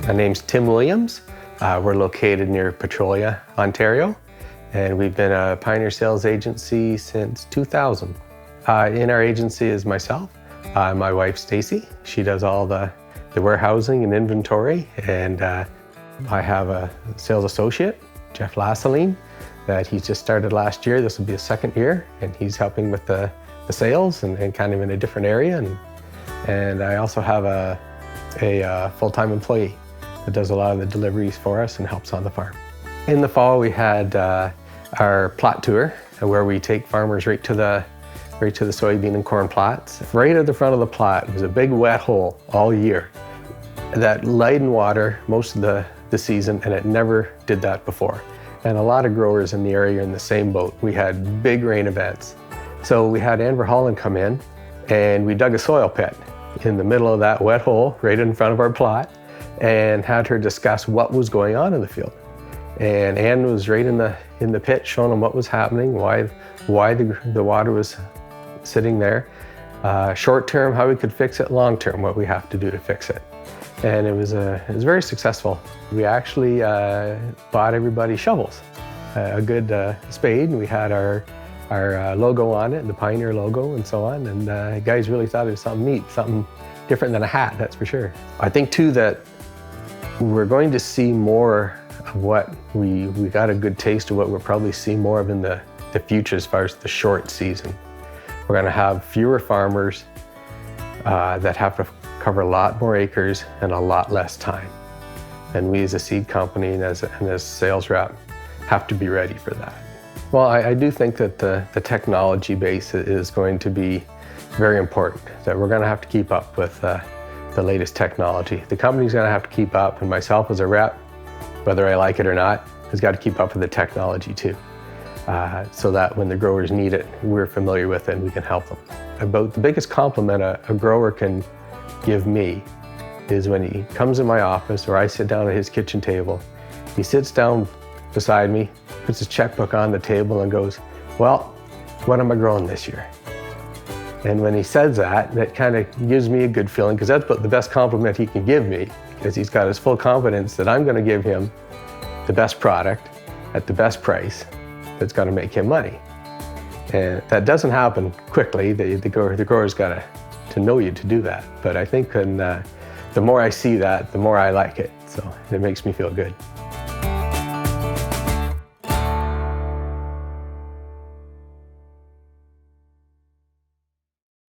My name's Tim Williams. We're located near Petrolia, Ontario, and we've been a Pioneer Sales Agency since 2000. In our agency is myself, my wife Stacy. She does all the warehousing and inventory, and I have a sales associate, Jeff Lassaline, that he's just started last year. This will be his second year, and he's helping with the sales and kind of in a different area. And I also have a full-time employee that does a lot of the deliveries for us and helps on the farm. In the fall, we had our plot tour, where we take farmers right to the soybean and corn plots. Right at the front of the plot was a big wet hole all year that lied in water most of the season, and it never did that before. And a lot of growers in the area are in the same boat. We had big rain events. So we had Ann Verholland come in, and we dug a soil pit in the middle of that wet hole right in front of our plot, and had her discuss what was going on in the field. And Ann was right in the pit showing them what was happening, why the water was sitting there. Short term, how we could fix it; long term, what we have to do to fix it. And it was very successful. We actually bought everybody shovels, a good spade, and we had our logo on it, the Pioneer logo and so on. And guys really thought it was something neat, something different than a hat, that's for sure. I think too that we're going to see more of what we got a good taste of what we'll probably see more of in the future as far as the short season. We're going to have fewer farmers that have to cover a lot more acres in a lot less time. And we as a seed company and as sales rep have to be ready for that. Well, I do think that the technology base is going to be very important, that we're going to have to keep up with the latest technology. The company's going to have to keep up, and myself as a rep, whether I like it or not, has got to keep up with the technology too, so that when the growers need it, we're familiar with it and we can help them. About the biggest compliment a grower can give me is when he comes in my office or I sit down at his kitchen table, he sits down beside me, puts his checkbook on the table and goes, "Well, what am I growing this year?" And when he says that, that kind of gives me a good feeling, because that's the best compliment he can give me, because he's got his full confidence that I'm going to give him the best product at the best price that's going to make him money. And that doesn't happen quickly. The grower's got to know you to do that. But I think the more I see that, the more I like it. So it makes me feel good.